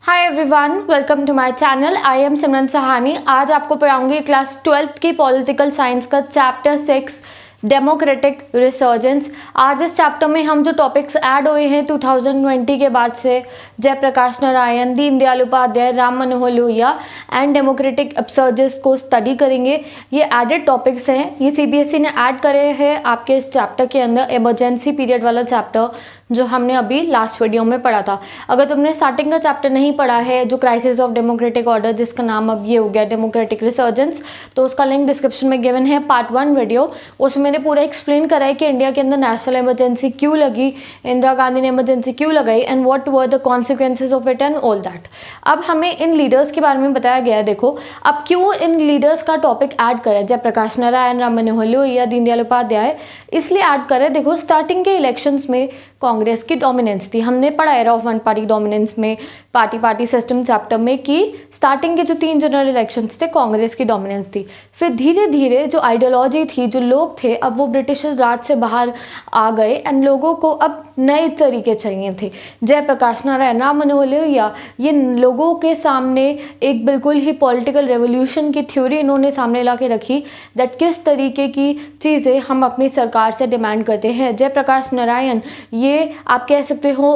Hi everyone, welcome to my channel. I am Simran Sahni. आज आपको पढ़ाऊंगी क्लास 12th की पॉलिटिकल साइंस का चैप्टर 6 डेमोक्रेटिक रिसर्जेंस। आज इस चैप्टर में हम जो टॉपिक्स ऐड हुए हैं 2020 के बाद से, Jayaprakash Narayan, Deendayal Upadhyay, Ram Manohar Lohia and democratic upsurges को स्टडी करेंगे। ये एडेड टॉपिक्स हैं, ये सीबीएसई ने ऐड करे हैं आपके इस चैप्टर के अंदर, इमरजेंसी पीरियड वाला चैप्टर जो हमने अभी लास्ट वीडियो में पढ़ा था। अगर तुमने स्टार्टिंग का चैप्टर नहीं पढ़ा है, जो क्राइसिस ऑफ डेमोक्रेटिक ऑर्डर, जिसका नाम अब ये हो गया डेमोक्रेटिक रिसर्जेंस, तो उसका लिंक डिस्क्रिप्शन में गिवन है, पार्ट 1 वीडियो। उसमें मैंने पूरा एक्सप्लेन करा है कि इंडिया के अंदर नेशनल इमरजेंसी क्यों लगी, इंदिरा गांधी ने इमरजेंसी क्यों लगाई and what were the consequences of it and all that. अब हमें इन लीडर्स के बारे में बताया गया है। देखो अब क्यों इन लीडर्स का टॉपिक ऐड करा है, जयप्रकाश नारायण, राम मनोहर लोहिया, दीनदयाल उपाध्याय, इसलिए ऐड करें। देखो स्टार्टिंग के इलेक्शंस में कांग्रेस की डोमिनेंस थी। हमने पढ़ा era of one party dominance में, पार्टी सिस्टम चैप्टर में, कि स्टार्टिंग के जो 3 जनरल इलेक्शंस थे कांग्रेस की डोमिनेंस थी। फिर धीरे धीरे जो आइडियोलॉजी थी, जो लोग थे, अब वो ब्रिटिश राज से बाहर आ गए एंड लोगों को अब नए तरीके चाहिए थे। जयप्रकाश नारायण, राम मनोहर लोहिया, ये लोगों के सामने एक बिल्कुल ही पॉलिटिकल रेवोल्यूशन की थ्योरी इन्होंने सामने ला के रखी, दैट किस तरीके की चीज़ें हम अपनी सरकार से डिमांड करते हैं। जयप्रकाश नारायण ये आप कह सकते हो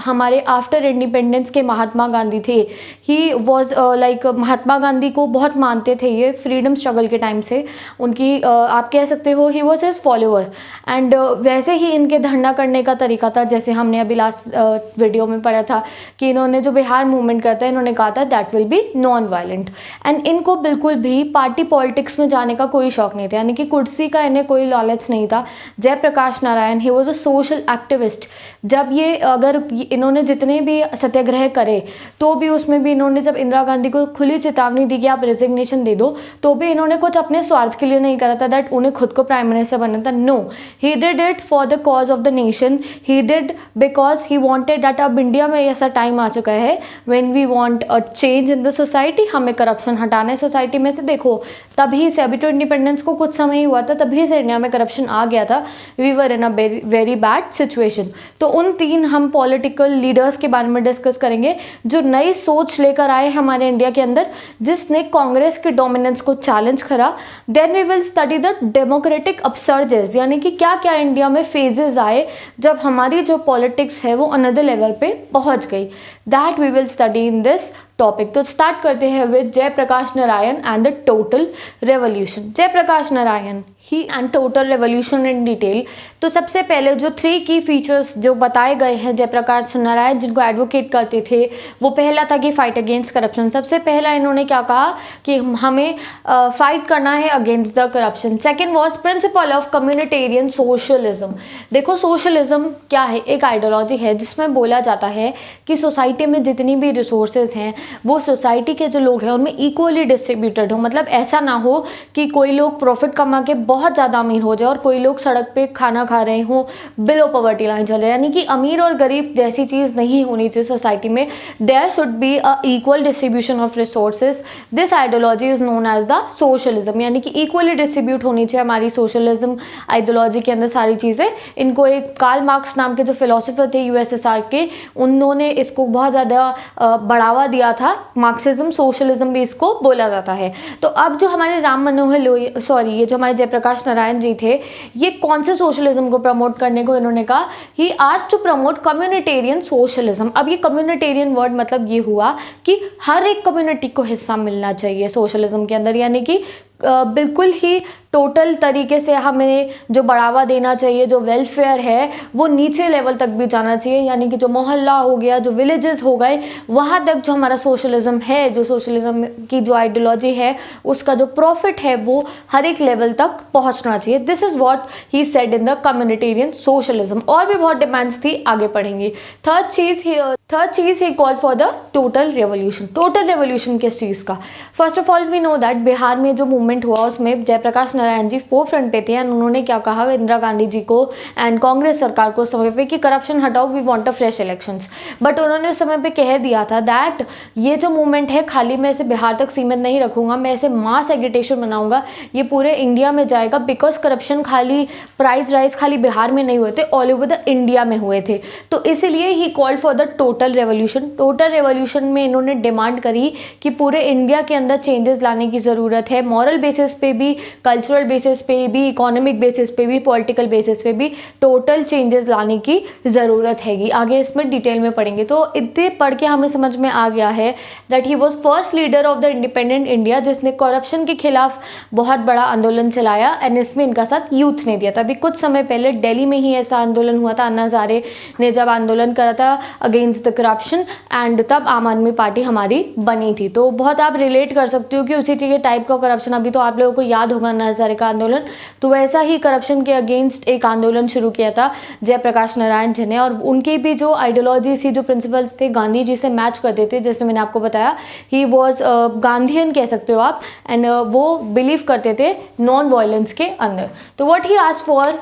हमारे आफ्टर इंडिपेंडेंस के महात्मा गांधी थे। He was like Mahatma Gandhi को बहुत मानते थे ये फ्रीडम स्ट्रगल के टाइम से। उनकी आप कह सकते हो he was his follower and वैसे ही इनके धरना करने का तरीका था, जैसे हमने अभी लास्ट वीडियो में पढ़ा था कि इन्होंने जो बिहार मूवमेंट करता है, इन्होंने कहा था that will be non violent. And इनको बिल्कुल भी पार्टी पॉलिटिक्स में जाने का कोई शौक नहीं था, यानी कि कुर्सी का इन्हें कोई लालच नहीं था। Jayaprakash Narayan he was a social activist. जब ये अगर इन्होंने जितने भी सत्याग्रह करे तो भी उसमें भी इन्होंने जब इंदिरा गांधी को खुली चेतावनी दी कि आप रेजिग्नेशन दे दो, तो भी इन्होंने कुछ अपने स्वार्थ के लिए नहीं करा था, दैट उन्हें खुद को प्राइम मिनिस्टर बनना था। No, he did it for the cause of the nation. He did because he wanted that अब इंडिया में ऐसा टाइम आ चुका है when we want a change in the society. हमें करप्शन हटाना है सोसाइटी में से। देखो तभी से, अभी तो इंडिपेंडेंस को कुछ समय ही हुआ था, तभी से इंडिया में करप्शन आ गया था। We were in a very bad situation. तो उन 3 हम पॉलिटिकल लीडर्स के बारे में डिस्कस करेंगे जो नई सोच लेकर आए हमारे इंडिया के अंदर, जिसने कांग्रेस के डोमिनेंस को चैलेंज करा। Then we will study the democratic upsurges, यानी कि क्या क्या इंडिया में फेजेस आए जब हमारी जो पॉलिटिक्स है वो अनदर लेवल पे पहुंच गई। That we will study in this topic. तो स्टार्ट करते हैं with Jayaprakash Narayan and the total revolution. Jayaprakash Narayan he and total revolution in detail. तो सबसे पहले जो 3 की फीचर्स जो बताए गए हैं जयप्रकाश नारायण जिनको एडवोकेट करते थे, वो पहला था कि फाइट अगेंस्ट करप्शन। सबसे पहला इन्होंने क्या कहा कि हमें फाइट करना है against the corruption. Second was principle of communitarian socialism. देखो सोशलिज्म क्या है, एक आइडियोलॉजी है जिसमें बोला जाता है कि सोसाइटी में जितनी भी रिसोर्सेज हैं वो सोसाइटी के जो लोग हैं उनमें इक्वली डिस्ट्रीब्यूटेड हो। मतलब ऐसा ना हो कि कोई लोग प्रॉफिट कमा के बहुत ज़्यादा अमीर हो जाए और कोई लोग सड़क पे खाना खा रहे हो, बिलो पॉवर्टी लाइन चल रहे, यानी कि अमीर और गरीब जैसी चीज़ नहीं होनी चाहिए सोसाइटी में। There should be a equal distribution of resources. This ideology is known as the socialism, यानी कि इक्वली डिस्ट्रीब्यूट होनी चाहिए हमारी सोशलिज्म आइडियोलॉजी के अंदर सारी चीज़ें। इनको एक कार्ल मार्क्स नाम के जो फिलोसोफर थे यूएसएसआर के, उन्होंने इसको बहुत ज़्यादा बढ़ावा दिया था। मार्क्सिज्म सोशलिज्म भी इसको बोला जाता है। तो अब जो हमारे राम मनोहर लोहिया, सॉरी ये जो हमारे जयप्रकाश नारायण जी थे, ये कौन से सोशलिज्म को प्रमोट करने को इन्होंने कहा, he asked to promote communitarian socialism. अब ये कम्युनिटेरियन वर्ड मतलब ये हुआ कि हर एक कम्युनिटी को हिस्सा मिलना चाहिए सोशलिज्म के अंदर, यानी कि बिल्कुल ही टोटल तरीके से हमें जो बढ़ावा देना चाहिए, जो वेलफेयर है वो नीचे लेवल तक भी जाना चाहिए, यानी कि जो मोहल्ला हो गया, जो विलेजेस हो गए, वहाँ तक जो हमारा सोशलिज्म है, जो सोशलिज्म की जो आइडियोलॉजी है, उसका जो प्रॉफिट है वो हर एक लेवल तक पहुँचना चाहिए। This is what he said in the communitarian socialism. और भी बहुत डिमांड्स थी, आगे पढ़ेंगे। थर्ड चीज़ he call for the total revolution. Total revolution किस चीज़ का? First of all we know that Bihar में जो मूवमेंट हुआ उसमें जयप्रकाश नारायण जी फोर फ्रंट पे थे एंड उन्होंने क्या कहा इंदिरा गांधी जी को एंड कांग्रेस सरकार को समय पे कि करप्शन हटाओ, we want a fresh elections. But उन्होंने उस समय पे कह दिया था दैट ये जो मूवमेंट है खाली मैं इसे बिहार तक सीमित नहीं रखूंगा, मैं इसे मास एगिटेशन बनाऊंगा, ये पूरे इंडिया में जाएगा, बिकॉज करप्शन खाली प्राइस राइज खाली बिहार में नहीं हुए थे, ऑल ओवर द इंडिया में हुए थे। तो इसीलिए he called for the total revolution. Total revolution में इन्होंने डिमांड करी कि पूरे इंडिया के अंदर चेंजेस लाने की ज़रूरत है, मॉरल बेसिस पे भी, कल्चरल बेसिस पे भी, इकोनॉमिक बेसिस पे भी, पॉलिटिकल बेसिस पे भी टोटल चेंजेस लाने की ज़रूरत हैगी। आगे इसमें डिटेल में पढ़ेंगे। तो इतने पढ़ के हमें समझ में आ गया है that he was first leader of the independent India जिसने करप्शन के खिलाफ बहुत बड़ा आंदोलन चलाया एंड इसमें इनका साथ यूथ ने दिया था। अभी कुछ समय पहले दिल्ली में ही ऐसा आंदोलन हुआ था, अन्ना हज़ारे ने जब आंदोलन करा था अगेंस्ट द करप्शन एंड तब आम आदमी पार्टी हमारी बनी थी। तो बहुत आप रिलेट कर सकते हो कि उसी टाइप का करप्शन, अभी तो आप लोगों को याद होगा अन्ना हज़ारे का आंदोलन, तो वैसा ही करप्शन के अगेंस्ट एक आंदोलन शुरू किया था जयप्रकाश नारायण जी ने। और उनकी भी जो आइडियोलॉजी थी, जो प्रिंसिपल्स थे, गांधी जी से मैच करते थे। जैसे मैंने आपको बताया ही वॉज गांधीयन कह सकते हो आप, एंड वो बिलीव करते थे नॉन वायलेंस के अंदर। तो what he asked for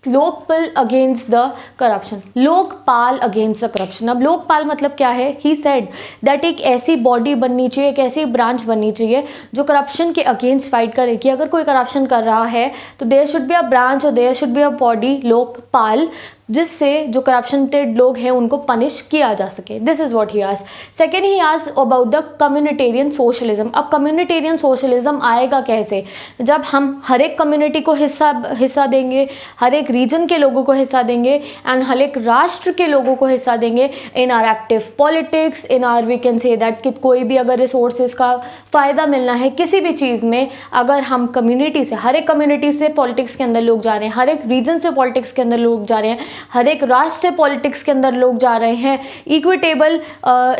Lokpal against the corruption, Lokpal against the corruption. अब लोकपाल मतलब क्या है? ही सेड दैट एक ऐसी बॉडी बननी चाहिए, एक ऐसी ब्रांच बननी चाहिए जो करप्शन के अगेंस्ट फाइट करे कि अगर कोई करप्शन कर रहा है तो there should be a branch और there should be a body, Lokpal, जिससे जो करप्शनटेड लोग हैं उनको पनिश किया जा सके। This is what he asked. Second he asked about the communitarian socialism. अब कम्युनिटेरियन सोशलिज्म आएगा कैसे? जब हम हर एक कम्युनिटी को हिस्सा देंगे, हर एक रीजन के लोगों को हिस्सा देंगे एंड हर एक राष्ट्र के लोगों को हिस्सा देंगे in our active politics, in our we can say that कि कोई भी अगर रिसोर्सेज का फ़ायदा मिलना है किसी भी चीज़ में, अगर हम कम्युनिटी से, हर एक कम्युनिटी से पॉलिटिक्स के अंदर लोग जा रहे हैं, हर एक रीजन से पॉलिटिक्स के अंदर लोग जा रहे हैं, हर एक राष्ट्र से पॉलिटिक्स के अंदर लोग जा रहे हैं, इक्विटेबल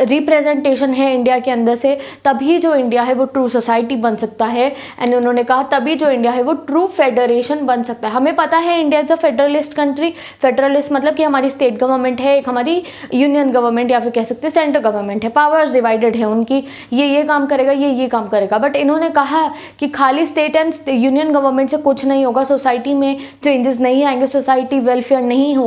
रिप्रेजेंटेशन है इंडिया के अंदर से, तभी जो इंडिया है वो ट्रू सोसाइटी बन सकता है। एंड उन्होंने कहा तभी जो इंडिया है वो ट्रू फेडरेशन बन सकता है। हमें पता है India is a federalist country. Federalist मतलब कि हमारी स्टेट गवर्नमेंट है, एक हमारी यूनियन गवर्नमेंट या फिर कह सकते हैं सेंट्रल गवर्नमेंट है, पावर्स डिवाइडेड है उनकी, ये काम करेगा, ये काम करेगा। बट इन्होंने कहा कि खाली स्टेट एंड यूनियन गवर्नमेंट से कुछ नहीं होगा, सोसाइटी में चेंजेस नहीं आएंगे, सोसाइटी वेलफेयर नहीं होगा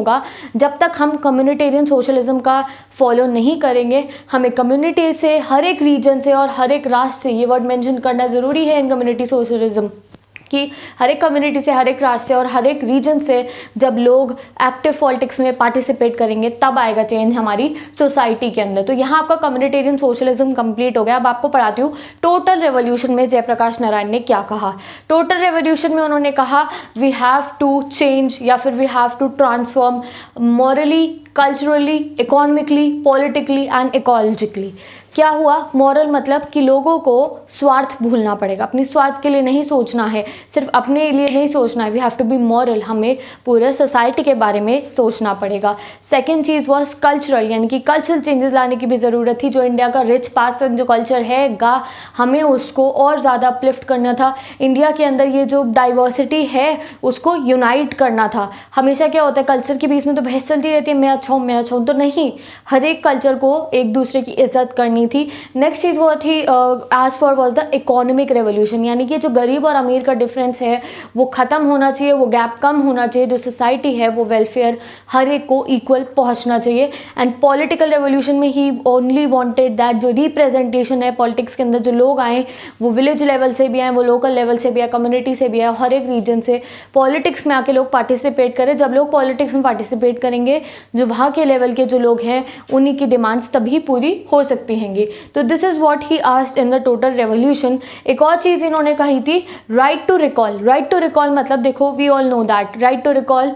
जब तक हम कम्युनिटेरियन सोशलिज्म का फॉलो नहीं करेंगे। हमें कम्युनिटी से, हर एक रीजन से और हर एक राष्ट्र से, ये वर्ड मेंशन करना ज़रूरी है इन कम्युनिटी सोशलिज्म कि हर एक कम्युनिटी से, हर एक राष्ट्र से और हर एक रीजन से जब लोग एक्टिव पॉलिटिक्स में पार्टिसिपेट करेंगे तब आएगा चेंज हमारी सोसाइटी के अंदर। तो यहाँ आपका कम्युनिटेरियन सोशलिज्म कंप्लीट हो गया। अब आपको पढ़ाती हूँ टोटल रेवोल्यूशन में जयप्रकाश नारायण ने क्या कहा। टोटल रेवोल्यूशन में उन्होंने कहा वी हैव टू चेंज या फिर we have to transform morally, culturally, economically, politically and ecologically. क्या हुआ? मॉरल मतलब कि लोगों को स्वार्थ भूलना पड़ेगा, अपनी स्वार्थ के लिए नहीं सोचना है, सिर्फ अपने लिए नहीं सोचना है। We have to be moral, हमें पूरे सोसाइटी के बारे में सोचना पड़ेगा। सेकंड चीज़ वॉज कल्चरल, यानी कि कल्चरल चेंजेस लाने की भी ज़रूरत थी। जो इंडिया का रिच पास्ट जो कल्चर है हमें उसको और ज़्यादा अपलिफ्ट करना था। इंडिया के अंदर ये जो डाइवर्सिटी है उसको यूनाइट करना था। हमेशा क्या होता है कल्चर के बीच में तो बहस चलती रहती है, मैं अच्छा हूँ, तो नहीं, हर एक कल्चर को एक दूसरे की इज्जत करनी थी। नेक्स्ट चीज़ वो थी आज for was the economic revolution, यानी कि जो गरीब और अमीर का डिफरेंस है वो ख़त्म होना चाहिए, वो गैप कम होना चाहिए, जो सोसाइटी है वो वेलफेयर हर एक को इक्वल पहुंचना चाहिए। एंड पॉलिटिकल रेवोल्यूशन में ही ओनली वांटेड दैट जो रिप्रेजेंटेशन है पॉलिटिक्स के अंदर, जो लोग आए वो विलेज लेवल से भी आए, वो लोकल लेवल से भी आए, कम्युनिटी से भी आए, हर एक रीजन से पॉलिटिक्स में आके लोग पार्टिसिपेट करें। जब लोग पॉलिटिक्स में पार्टिसिपेट करेंगे, जो वहाँ के लेवल के जो लोग हैं उन्हीं की डिमांड्स तभी पूरी हो सकती हैं। तो this is what he asked in the total revolution. एक और चीज इन्होंने कही थी right to recall. Right to recall मतलब देखो we all know that right to recall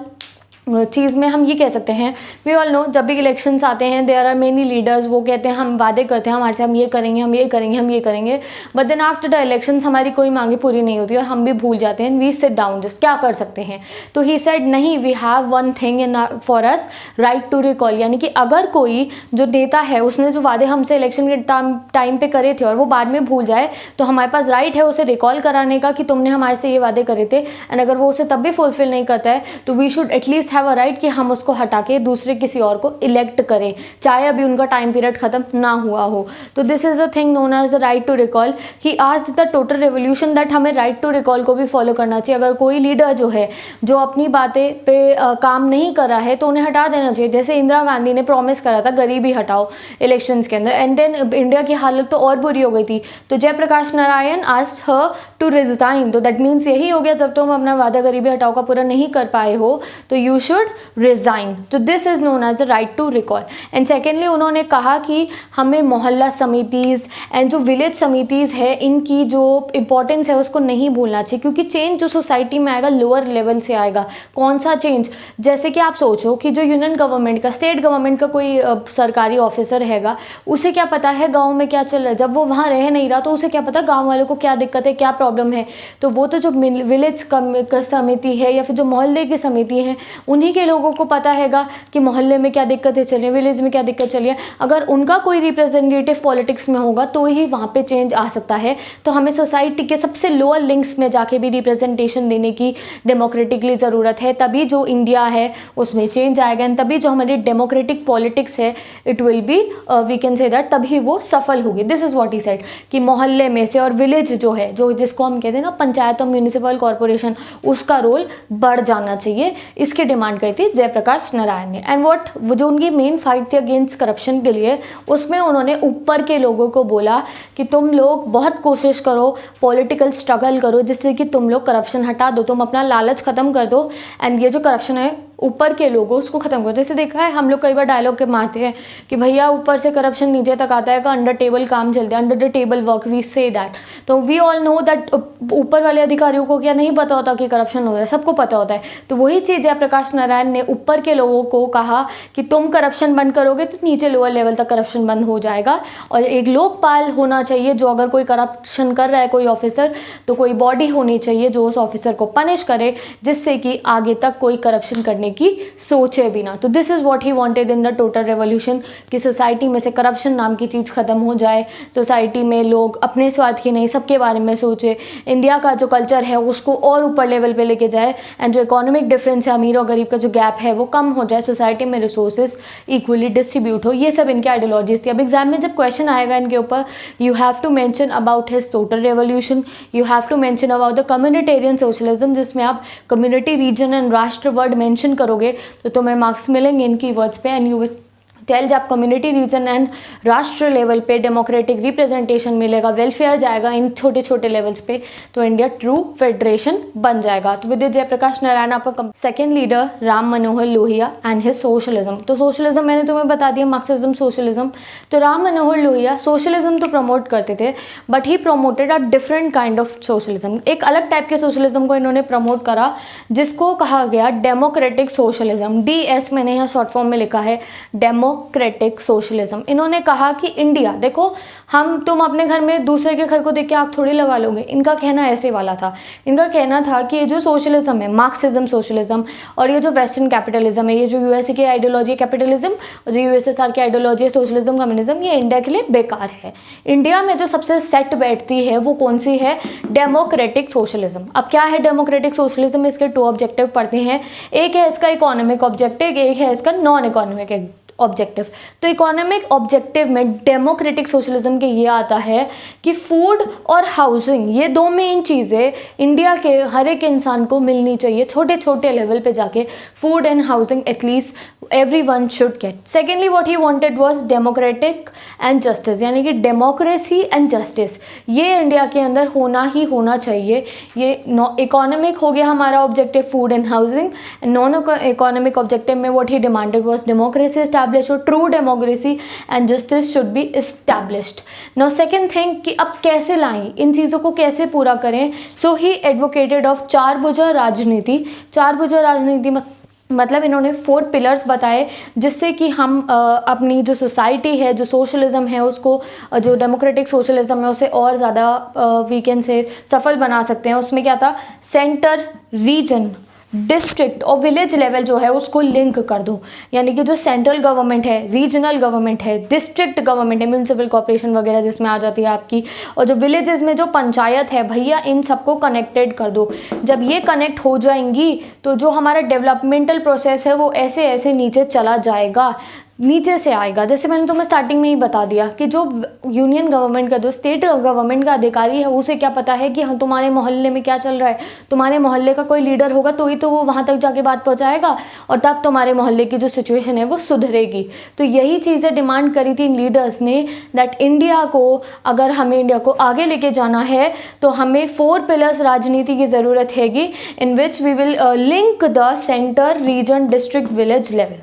चीज़ में हम ये कह सकते हैं, वी ऑल नो जब भी इलेक्शंस आते हैं देयर आर मेनी लीडर्स, वो कहते हैं हम वादे करते हैं हमारे से, हम ये करेंगे, हम ये करेंगे, हम ये करेंगे, but then after the elections हमारी कोई मांगे पूरी नहीं होती और हम भी भूल जाते हैं। वी सिट डाउन, जस्ट क्या कर सकते हैं? तो ही सेड नहीं, we have one thing in for us, right to recall, यानी कि अगर कोई जो नेता है उसने जो वादे हमसे इलेक्शन के टाइम पे करे थे और वो बाद में भूल जाए तो हमारे पास राइट है उसे रिकॉल कराने का कि तुमने हमारे से ये वादे करे थे। एंड अगर वो उसे तब भी फुलफिल नहीं करता है तो we should at least have a right कि हम उसको हटा के दूसरे किसी और को इलेक्ट करें, चाहे अभी उनका टाइम पीरियड खत्म ना हुआ हो। तो this is a thing known as a right to recall, कि आज द टोटल रेवोल्यूशन दैट हमें राइट टू रिकॉल को भी फॉलो करना चाहिए। अगर कोई लीडर जो है जो अपनी बातें पे काम नहीं कर रहा है तो उन्हें हटा देना चाहिए। जैसे इंदिरा गांधी ने प्रॉमिस करा था गरीबी हटाओ इलेक्शंस के अंदर, एंड देन इंडिया की हालत तो और बुरी हो गई थी। तो Jayaprakash Narayan asked her to resign, तो दैट मीन्स यही हो गया, जब तुम अपना वादा गरीबी हटाओ का पूरा नहीं कर पाए हो तो यू शुड रिजाइन। तो this is known as a right to recall. And secondly उन्होंने कहा कि हमें मोहल्ला समितिज़ एंड जो विलेज समितिज़ है इनकी जो इंपॉर्टेंस है उसको नहीं भूलना चाहिए, क्योंकि चेंज जो सोसाइटी में आएगा लोअर लेवल से आएगा। कौन सा चेंज? जैसे कि आप सोचो कि जो यूनियन गवर्नमेंट का, स्टेट गवर्नमेंट का कोई सरकारी ऑफिसर हैगा, उसे क्या पता है गांव में क्या चल रहा है? जब वो वहाँ रह नहीं रहा तो उसे क्या पता गांव वालों को क्या दिक्कत है, क्या प्रॉब्लम है। तो वो तो जो विलेज समिति है या फिर जो मोहल्ले की समिति है उन्हीं के लोगों को पता हैगा कि मोहल्ले में क्या दिक्कतें चल रही है, विलेज में क्या दिक्कत चल रही है। अगर उनका कोई रिप्रेजेंटेटिव पॉलिटिक्स में होगा तो ही वहाँ पे चेंज आ सकता है। तो हमें सोसाइटी के सबसे लोअर लिंक्स में जाके भी रिप्रेजेंटेशन देने की डेमोक्रेटिकली ज़रूरत है, तभी जो इंडिया है उसमें चेंज आएगा, एंड तभी जो हमारी डेमोक्रेटिक पॉलिटिक्स है it will be we can say that तभी वो सफल होगी। This is what he said कि मोहल्ले में से और विलेज जो है, जो जिसको हम कहते हैं ना पंचायत और म्यूनिसिपल कॉरपोरेशन, उसका रोल बढ़ जाना चाहिए। इसकी डिमांड करी थी जयप्रकाश नारायण ने। एंड व्हाट जो उनकी मेन फाइट थी अगेंस्ट करप्शन के लिए, उसमें उन्होंने ऊपर के लोगों को बोला कि तुम लोग बहुत कोशिश करो, पॉलिटिकल स्ट्रगल करो जिससे कि तुम लोग करप्शन हटा दो, तुम अपना लालच खत्म कर दो, एंड ये जो करप्शन है ऊपर के लोगों उसको खत्म करो। जैसे देखा है हम लोग कई बार डायलॉग के मारते हैं कि भैया ऊपर से करप्शन नीचे तक आता है का अंडर टेबल काम चलता है, under the table work, we say that. तो वी ऑल नो दैट ऊपर वाले अधिकारियों को क्या नहीं पता होता कि करप्शन हो रहा है, सबको पता होता है। तो वही चीज़ जयप्रकाश नारायण ने ऊपर के लोगों को कहा कि तुम करप्शन बंद करोगे तो नीचे लोअर लेवल तक करप्शन बंद हो जाएगा। और एक लोकपाल होना चाहिए, जो अगर कोई करप्शन कर रहा है कोई ऑफिसर, तो कोई बॉडी होनी चाहिए जो उस ऑफिसर को पनिश करे, जिससे कि आगे तक कोई करप्शन करने की सोचे भी ना। तो this is what he wanted in the total revolution, कि सोसाइटी में से करप्शन नाम की चीज़ खत्म हो जाए, सोसाइटी में लोग अपने स्वार्थ की नहीं सबके बारे में सोचे, इंडिया का जो कल्चर है उसको और ऊपर लेवल पे लेके जाए, एंड जो इकोनॉमिक डिफरेंस है अमीर और गरीब का जो गैप है वो कम हो जाए, सोसाइटी में रिसोर्सेज इक्वली डिस्ट्रीब्यूट हो। ये सब इनकी आइडियोलॉजीज थी। अब एग्जाम में जब क्वेश्चन आएगा इनके ऊपर, you have to mention about his total revolution, you have to mention about the communitarian socialism, जिसमें आप कम्युनिटी, रीजन एंड राष्ट्र वर्ड मेंशन करोगे तो तुम्हें मार्क्स मिलेंगे इन कीवर्ड्स पे। एंड यू विल टेल जब कम्युनिटी, रीजन एंड राष्ट्र लेवल पे डेमोक्रेटिक रिप्रेजेंटेशन मिलेगा, वेलफेयर जाएगा इन छोटे छोटे लेवल्स पे, तो इंडिया ट्रू फेडरेशन बन जाएगा। तो विद जयप्रकाश नारायण आपका second leader Ram Manohar Lohia and his socialism. तो सोशलिज्म मैंने तुम्हें बता दिया, मार्क्सिज्म, सोशलिज्म। तो राम मनोहर लोहिया सोशलिज्म तो प्रमोट करते थे, but he promoted a different kind of socialism. एक अलग टाइप के सोशलिज्म को इन्होंने प्रमोट करा जिसको कहा गया डेमोक्रेटिक सोशलिज्म। DS मैंने यहाँ शॉर्ट फॉर्म में लिखा है, डेमोक्रेटिक सोशलिज्म। इन्होंने कहा कि इंडिया, देखो तुम अपने घर में दूसरे के घर को देख के आग थोड़ी लगा लोगे। इनका कहना ऐसे वाला था, इनका कहना था कि ये जो सोशलिज्म है, मार्क्सिज्म सोशलिज्म, और ये जो वेस्टर्न कैपिटलिज्म है, ये जो USA की आइडियोलॉजी कैपिटलिज्म और जो USSR की आइडियोलॉजी है सोशलिज्म कम्युनिज्म, ये इंडिया के लिए बेकार है। इंडिया में जो सबसे सेट बैठती है वो कौन सी है? Democratic socialism. अब क्या है डेमोक्रेटिक सोशलिज्म? इसके 2 ऑब्जेक्टिव पढ़ते हैं। एक है इसका इकोनॉमिक ऑब्जेक्टिव, एक है इसका नॉन इकोनॉमिक ऑब्जेक्टिव। तो इकोनॉमिक ऑब्जेक्टिव में डेमोक्रेटिक सोशलिज्म के ये आता है कि फूड और हाउसिंग, ये 2 मेन चीज़ें इंडिया के हर एक इंसान को मिलनी चाहिए, छोटे छोटे लेवल पे जाके food and housing at least everyone should get. Secondly, what he wanted was democratic and justice, यानी कि डेमोक्रेसी एंड जस्टिस ये इंडिया के अंदर होना ही होना चाहिए। ये इकोनॉमिक हो गया हमारा objective, food and housing. Non economic objective में what he demanded was democracy established, और true democracy and justice should be established. Now second thing कि अब कैसे लाएं, इन चीज़ों को कैसे पूरा करें। So he advocated of 4 भुजा राजनीति। 4 भुजा राजनीति मतलब इन्होंने 4 पिलर्स बताए जिससे कि हम अपनी जो सोसाइटी है, जो सोशलिज्म है, उसको, जो डेमोक्रेटिक सोशलिज्म है, उसे और ज़्यादा वी कैन से सफल बना सकते हैं। उसमें क्या था? सेंटर, रीजन, डिस्ट्रिक्ट और विलेज लेवल जो है उसको लिंक कर दो, यानी कि जो सेंट्रल गवर्नमेंट है, रीजनल गवर्नमेंट है, डिस्ट्रिक्ट गवर्नमेंट है, म्यूनसिपल कॉर्पोरेशन वगैरह जिसमें आ जाती है आपकी, और जो विलेजेस में जो पंचायत है भैया, इन सबको कनेक्टेड कर दो। जब ये कनेक्ट हो जाएंगी तो जो हमारा डेवलपमेंटल प्रोसेस है वो ऐसे ऐसे नीचे चला जाएगा, नीचे से आएगा। जैसे मैंने तुम्हें स्टार्टिंग में ही बता दिया कि जो यूनियन गवर्नमेंट का, जो स्टेट गवर्नमेंट का अधिकारी है, उसे क्या पता है कि हाँ तुम्हारे मोहल्ले में क्या चल रहा है। तुम्हारे मोहल्ले का कोई लीडर होगा तो ही तो वो वहाँ तक जाके बात पहुँचाएगा, और तब तुम्हारे मोहल्ले की जो सिचुएशन है वो सुधरेगी। तो यही चीज़ें डिमांड करी थी इन लीडर्स ने, दैट इंडिया को, अगर हमें इंडिया को आगे लेके जाना है तो हमें 4 पिलर्स राजनीति की ज़रूरत हैगी, in which we will link the centre, region, district, village level.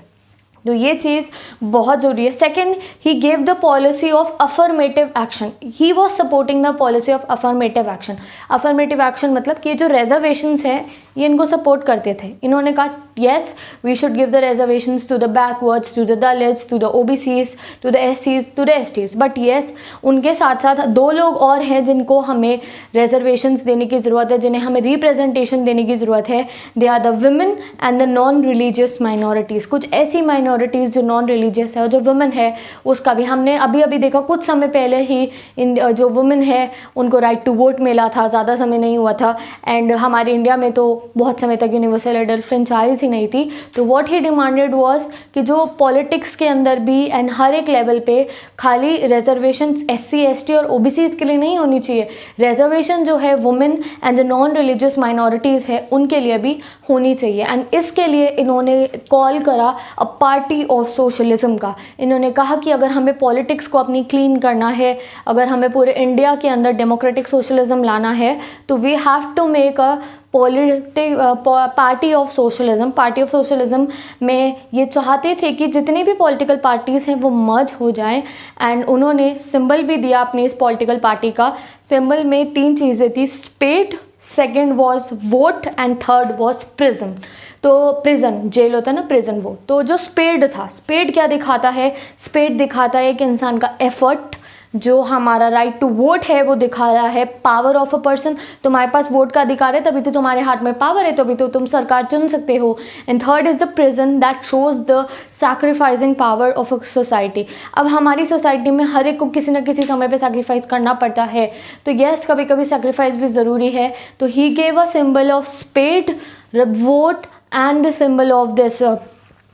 तो ये चीज़ बहुत ज़रूरी है। Second, he gave the policy of affirmative action. He was supporting the policy of affirmative action. Affirmative action मतलब कि जो रिजर्वेशंस है ये इनको सपोर्ट करते थे। इन्होंने कहा yes we should give the reservations to the backwards, to the Dalits, to the OBCs, to the एससीज, to the STs. But yes, उनके साथ साथ 2 लोग और हैं जिनको हमें रिजर्वेशंस देने की ज़रूरत है, जिन्हें हमें रिप्रेजेंटेशन देने की ज़रूरत है। They are the women and the non religious minorities. कुछ ऐसी माइनॉरिटीज़ जो नॉन रिलीजियस है और जो वुमेन है उसका भी हमने अभी अभी देखा, कुछ समय पहले ही इन जो वुमेन है उनको राइट टू वोट मिला था, ज़्यादा समय नहीं हुआ था। एंड हमारे इंडिया में तो बहुत समय तक यूनिवर्सल एडल्ट फ्रेंचाइज ही नहीं थी। तो व्हाट ही डिमांडेड वाज कि जो पॉलिटिक्स के अंदर भी एंड हर एक लेवल पे खाली रिजर्वेशन एससी, एसटी और ओबीसीज के लिए नहीं होनी चाहिए, रिजर्वेशन जो है वुमेन एंड जो नॉन रिलीजियस माइनॉरिटीज़ है उनके लिए भी होनी चाहिए। एंड इसके लिए इन्होंने कॉल करा अ पार्टी ऑफ सोशलिज्म का। इन्होंने कहा कि अगर हमें पॉलिटिक्स को अपनी क्लीन करना है, अगर हमें पूरे इंडिया के अंदर डेमोक्रेटिक सोशलिज्म लाना है, तो we have to make a party of socialism. Party of socialism में ये चाहते थे कि जितनी भी पॉलिटिकल पार्टीज़ हैं वो मर्ज हो जाएं। एंड उन्होंने सिंबल भी दिया अपनी इस पॉलिटिकल पार्टी का। सिंबल में 3 चीज़ें थी, spade, second was vote and third was prison. तो प्रिजन, जेल होता है ना, प्रिजन वो। तो जो स्पेड था, स्पेड क्या दिखाता है? स्पेड दिखाता है कि इंसान का एफर्ट, जो हमारा राइट टू वोट है वो दिखा रहा है पावर ऑफ अ पर्सन। तुम्हारे पास वोट का अधिकार है तभी तो तुम्हारे हाथ में पावर है, तभी तो तुम सरकार चुन सकते हो। And third is the prison that shows the sacrificing power of a society. अब हमारी सोसाइटी में हर एक को किसी न किसी समय पे सैक्रिफाइस करना पड़ता है, तो यस कभी कभी सैक्रिफाइस भी ज़रूरी है। तो he gave a symbol of spade, vote and the symbol of this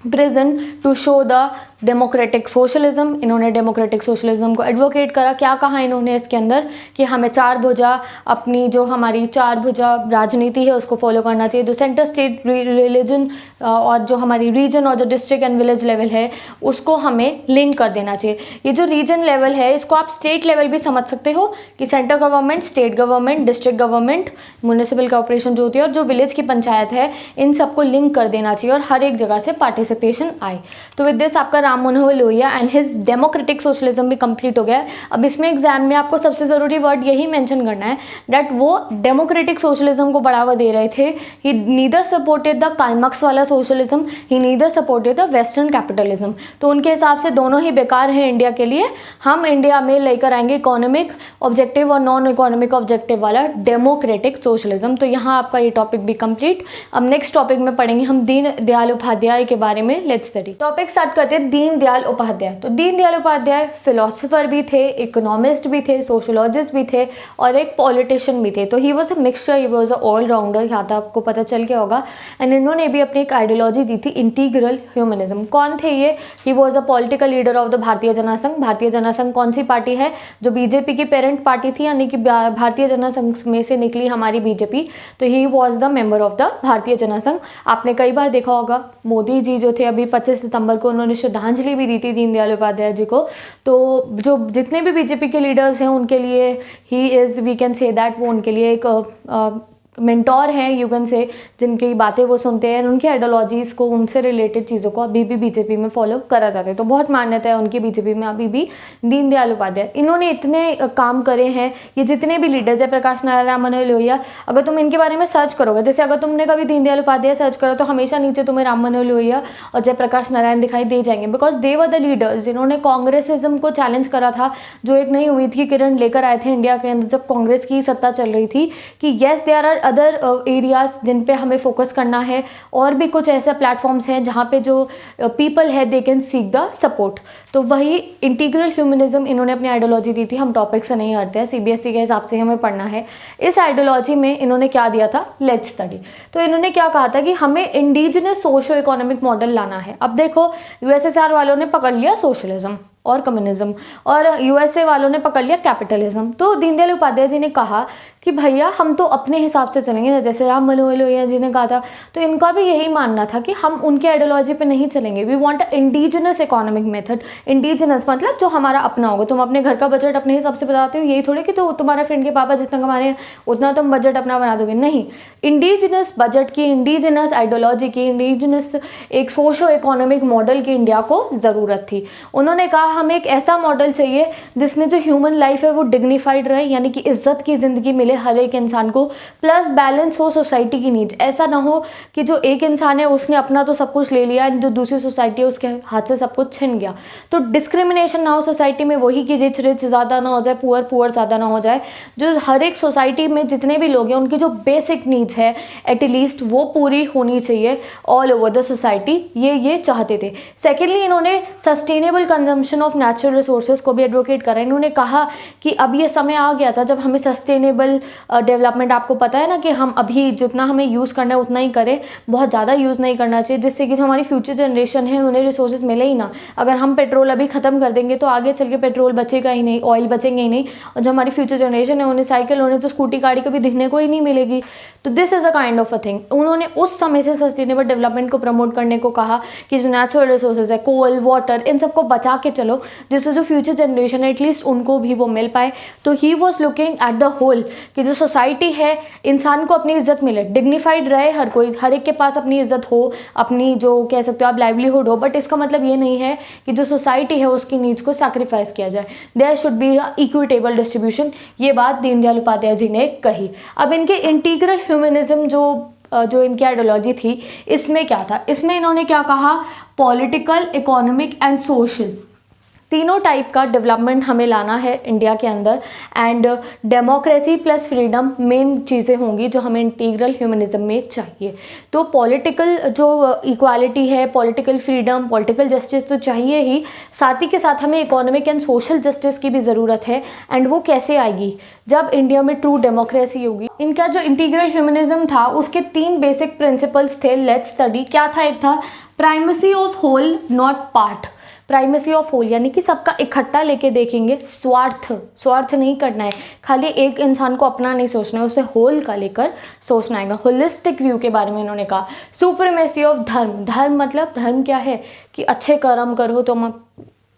prison to show the democratic socialism. इन्होंने डेमोक्रेटिक सोशलिज्म को एडवोकेट करा। क्या कहा इन्होंने इसके अंदर कि हमें 4 भुजा, अपनी जो हमारी 4 भुजा राजनीति है उसको फॉलो करना चाहिए। जो सेंटर, स्टेट, रिलीजन और जो हमारी रीजन और जो डिस्ट्रिक्ट एंड विलेज लेवल है उसको हमें लिंक कर देना चाहिए। ये जो रीजन लेवल है इसको आप स्टेट लेवल भी समझ सकते हो कि central government, state government, district government, municipal corporation जो होती है और जो विलेज की पंचायत है, इन सबको लिंक कर देना चाहिए और हर एक जगह से पार्टिसिपेशन आए। तो विद दिस आपका Ram Manohar Lohia and his democratic socialism भी कंप्लीट हो गया है। अब इसमें एग्जाम में आपको सबसे ज़रूरी वर्ड यही मेंशन करना है दैट वो डेमोक्रेटिक सोशलिज्म को बढ़ावा दे रहे थे। He neither supported the Karl Marx वाला socialism, he neither supported the western capitalism. तो उनके हिसाब से दोनों ही बेकार हैं इंडिया के लिए। हम इंडिया में लेकर आएंगे इकोनॉमिक ऑब्जेक्टिव और नॉन इकोनॉमिक ऑब्जेक्टिव वाला डेमोक्रेटिक सोशलिज्म। तो यहाँ आपका ये टॉपिक भी कंप्लीट। अब नेक्स्ट टॉपिक में पढ़ेंगे हम दीन दयाल उपाध्याय के बारे में। Let's study. टॉपिक स्टार्ट करते हैं दीन दयाल उपाध्याय। तो दीन दयाल उपाध्याय फिलोसोफर भी थे, इकोनॉमिस्ट भी थे, सोशोलॉजिस्ट भी थे और एक पॉलिटिशियन भी थे। तो he was a mixture, he was a all rounder, यहाँ तक आपको पता चल गया होगा। एंड इन्होंने भी अपनी एक आइडियोलॉजी दी थी, इंटीग्रल ह्यूमनिज्म। कौन थे ये? ही was a political leader of the भारतीय जनसंघ। भारतीय जनसंघ कौन सी पार्टी है? जो बीजेपी की पेरेंट पार्टी थी, यानी कि भारतीय जनसंघ में से निकली हमारी बीजेपी। तो he was the member of the भारतीय जनसंघ। आपने कई बार देखा होगा मोदी जी जो थे अभी 25 सितंबर को उन्होंने श्रद्धांजलि भी दी थी दीनदयाल उपाध्याय जी को। तो जो जितने भी बीजेपी के लीडर्स हैं उनके लिए he is, we can say that, वो उनके लिए एक मेंटोर हैं, यू कैन से, जिनकी बातें वो सुनते हैं, उनकी आइडियोलॉजीज़ को, उनसे रिलेटेड चीज़ों को अभी भी बीजेपी में फॉलो करा जाता है। तो बहुत मान्यता है उनकी बीजेपी में अभी भी। दीनदयाल उपाध्याय, इन्होंने इतने काम करे हैं। ये जितने भी लीडर्स है, प्रकाश नारायण, राम मनोहर लोहिया, अगर तुम इनके बारे में सर्च करोगे, जैसे अगर तुमने कभी दीनदयाल उपाध्याय सर्च करो तो हमेशा नीचे तुम्हें राम मनोहर लोहिया और जयप्रकाश नारायण दिखाई दे जाएंगे। Because they were the leaders जिन्होंने कांग्रेसिज्म को चैलेंज करा था, जो एक नई उम्मीद की किरण लेकर आए थे इंडिया के अंदर जब कांग्रेस की सत्ता चल रही थी, कि yes there are other areas जिन पे हमें फोकस करना है, और भी कुछ ऐसे प्लेटफॉर्म्स हैं जहाँ पे जो पीपल है they can seek the support. तो वही इंटीग्रल ह्यूमनिज्म इन्होंने अपनी आइडियोलॉजी दी थी। हम टॉपिक से नहीं हटते हैं, सीबीएसई के हिसाब से हमें पढ़ना है। इस आइडियोलॉजी में इन्होंने क्या दिया था, लेट्स स्टडी। तो इन्होंने क्या कहा था कि हमें इंडिजिनस सोशियो इकोनॉमिक मॉडल लाना है। अब देखो, यूएसएसआर वालों ने पकड़ लिया सोशलिज्म और कम्युनिज्म, और यूएसए वालों ने पकड़ लिया कैपिटलिज्म। तो दीनदयाल उपाध्याय जी ने कहा कि भैया हम तो अपने हिसाब से चलेंगे ना, जैसे राम मनोहर लोहिया जी ने कहा था। तो इनका भी यही मानना था कि हम उनके आइडियोलॉजी पे नहीं चलेंगे। We want indigenous economic method. Indigenous मतलब जो हमारा अपना होगा। तुम अपने घर का बजट अपने हिसाब से बताते हो, यही थोड़े कि तो तुम्हारे फ्रेंड के पापा जितना कमा रहे हैं उतना तुम बजट अपना बना दोगे। नहीं, इंडिजिनस बजट की, इंडिजिनस आइडियोलॉजी की, इंडिजिनस एक सोशो इकोनॉमिक मॉडल की इंडिया को ज़रूरत थी। उन्होंने कहा हमें एक ऐसा मॉडल चाहिए जिसमें जो ह्यूमन लाइफ है वो डिग्निफाइड रहे, यानी कि इज्जत की ज़िंदगी मिले हर एक इंसान को, प्लस बैलेंस हो सोसाइटी की नीड्स। ऐसा ना हो कि जो एक इंसान है उसने अपना तो सब कुछ ले लिया एंड जो दूसरी सोसाइटी है उसके हाथ से सब कुछ छिन गया। तो डिस्क्रिमिनेशन ना हो सोसाइटी में, वही कि रिच रिच ज़्यादा ना हो जाए, पुअर पुअर ज़्यादा ना हो जाए। जो हर एक सोसाइटी में जितने भी लोग हैं उनकी जो बेसिक नीड्स है एटलीस्ट वो पूरी होनी चाहिए ऑल ओवर द सोसाइटी। ये चाहते थे। सेकेंडली, इन्होंने sustainable consumption of natural resources को भी एडवोकेट करा। इन्होंने कहा कि अब ये समय आ गया था जब हमें सस्टेनेबल डेवलपमेंट, आपको पता है ना कि हम अभी जितना हमें यूज़ करना है उतना ही करें, बहुत ज़्यादा यूज़ नहीं करना चाहिए, जिससे कि जो हमारी फ्यूचर जनरेशन है उन्हें रिसोर्सेज मिले ही ना। अगर हम पेट्रोल अभी ख़त्म कर देंगे तो आगे चल के पेट्रोल बचेगा ही नहीं, ऑयल बचेंगे ही नहीं, और जो हमारी फ्यूचर जनरेशन है उन्हें साइकिल, उन्हें तो स्कूटी गाड़ी कभी दिखने को ही नहीं मिलेगी। तो this is a kind of a thing. उन्होंने उस समय से सस्टेनेबल डेवलपमेंट को प्रमोट करने को कहा कि जो नेचुरल रिसोर्सेज है, कोल, वाटर, इन सबको बचा के चलो, जिससे जो फ्यूचर जनरेशन है एटलीस्ट उनको भी वो मिल पाए। तो he was looking at the whole कि जो सोसाइटी है इंसान को अपनी इज्जत मिले, डिग्निफाइड रहे, हर कोई, हर एक के पास अपनी इज्जत हो, अपनी जो कह सकते हो आप लाइवलीहुड हो। बट इसका मतलब ये नहीं है कि जो सोसाइटी है उसकी नीड्स को सैक्रिफाइस किया जाए। There should be equitable distribution. ये बात दीनदयाल उपाध्याय जी ने कही। अब इनके इंटीग्रल ह्यूमनिज्म जो इनकी आइडियोलॉजी थी, इसमें क्या था, इसमें इन्होंने क्या कहा, पॉलिटिकल, इकोनॉमिक एंड सोशल, तीनों टाइप का डेवलपमेंट हमें लाना है इंडिया के अंदर। And democracy plus freedom main चीज़ें होंगी जो हमें इंटीग्रल ह्यूमनिज्म में चाहिए। तो पॉलिटिकल जो इक्वालिटी है, पॉलिटिकल फ्रीडम, पॉलिटिकल जस्टिस तो चाहिए ही, साथ ही के साथ हमें इकोनॉमिक एंड सोशल जस्टिस की भी ज़रूरत है। एंड वो कैसे आएगी, जब इंडिया में ट्रू डेमोक्रेसी होगी। इनका जो इंटीग्रल ह्यूमनिज्म था उसके 3 बेसिक प्रिंसिपल्स थे। Let's study. क्या था? एक था primacy of whole not part. Primacy of whole यानी कि सबका इकट्ठा लेके देखेंगे, स्वार्थ नहीं करना है, खाली एक इंसान को अपना नहीं सोचना है, उसे होल का लेकर सोचना है, होलिस्टिक व्यू के बारे में इन्होंने कहा। सुप्रीमेसी ऑफ धर्म मतलब धर्म क्या है कि अच्छे कर्म करो,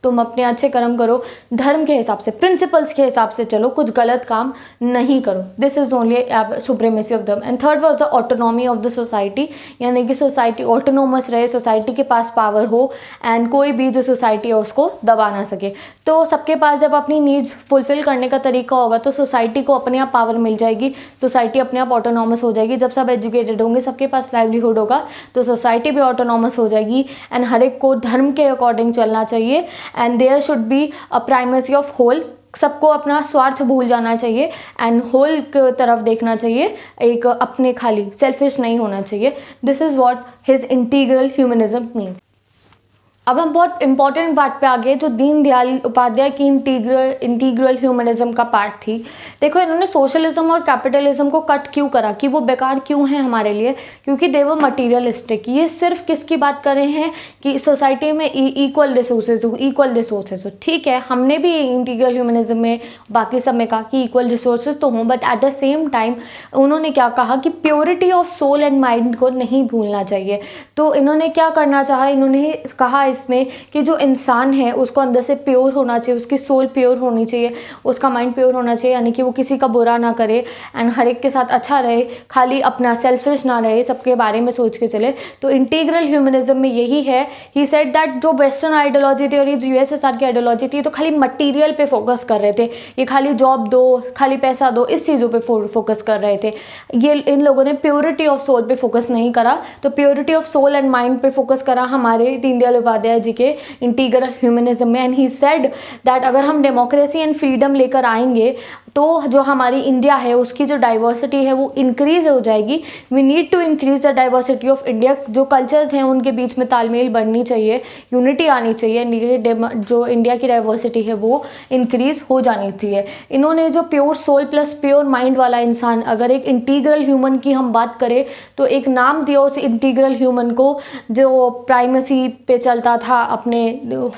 तुम अपने अच्छे कर्म करो, धर्म के हिसाब से, प्रिंसिपल्स के हिसाब से चलो, कुछ गलत काम नहीं करो। This is only supremacy of dharma. And third was the autonomy of the society, यानी कि सोसाइटी ऑटोनोमस रहे, सोसाइटी के पास पावर हो एंड कोई भी जो सोसाइटी है उसको दबा ना सके। तो सबके पास जब अपनी नीड्स फुलफिल करने का तरीका होगा तो सोसाइटी को अपने आप पावर मिल जाएगी, सोसाइटी अपने आप ऑटोनॉमस हो जाएगी। जब सब एजुकेटेड होंगे, सबके पास लाइवलीहुड होगा, तो सोसाइटी भी ऑटोनॉमस हो जाएगी। एंड हर एक को धर्म के अकॉर्डिंग चलना चाहिए। And there should be a primacy of whole, सबको अपना स्वार्थ भूल जाना चाहिए एंड होल की तरफ देखना चाहिए, एक अपने खाली सेल्फिश नहीं होना चाहिए। This is what his integral humanism means. अब हम बहुत इंपॉर्टेंट पार्ट पे आ गए जो दीनदयाल उपाध्याय की इंटीग्रल ह्यूमनिज्म का पार्ट थी। देखो, इन्होंने सोशलिज्म और कैपिटलिज्म को कट क्यों करा, कि वो बेकार क्यों हैं हमारे लिए, क्योंकि दे वर मटीरियलिस्टिक। ये सिर्फ किसकी बात कर रहे हैं कि सोसाइटी में इक्वल रिसोर्सेज हो। ठीक है, हमने भी इंटीग्रल ह्यूमनिज्म में बाकी सब में कहा कि इक्वल रिसोर्सेज तो हों, but at the same time उन्होंने क्या कहा कि purity of soul and mind को नहीं भूलना चाहिए। तो इन्होंने क्या करना चाहा, इन्होंने कहा इसमें कि जो इंसान है उसको अंदर से प्योर होना चाहिए, उसकी सोल प्योर होनी चाहिए, उसका माइंड प्योर होना चाहिए, यानी कि वो किसी का बुरा ना करे एंड हर एक के साथ अच्छा रहे, खाली अपना सेल्फिश ना रहे, सबके बारे में सोच के चले। तो इंटीग्रल ह्यूमनिज्म में यही है। ही सेड दैट जो वेस्टर्न आइडियोलॉजी थी और ये जो यूएसएसआर की आइडियोलॉजी थी तो खाली मटीरियल पे फोकस कर रहे थे, ये खाली जॉब दो, खाली पैसा दो, इस चीज़ों पे फोकस कर रहे थे। ये इन लोगों ने प्योरिटी ऑफ सोल पे फोकस नहीं करा। तो purity of soul and mind पे फोकस करा हमारे दीनदयाल उपाध्याय जी के इंटीग्रल ह्यूमनिज्म में। एंड ही सेड दैट अगर हम डेमोक्रेसी एंड फ्रीडम लेकर आएंगे, तो जो हमारी इंडिया है उसकी जो डाइवर्सिटी है वो इंक्रीज हो जाएगी। We need to increase the diversity of India. जो कल्चर्स हैं उनके बीच में तालमेल बढ़नी चाहिए, यूनिटी आनी चाहिए, जो इंडिया की डाइवर्सिटी है वो इंक्रीज हो जानी चाहिए। इन्होंने जो pure soul plus pure mind वाला इंसान, अगर एक इंटीग्रल ह्यूमन की हम बात करें तो एक नाम दिया उस इंटीग्रल ह्यूमन को जो प्राइमेसी पे चलता था अपने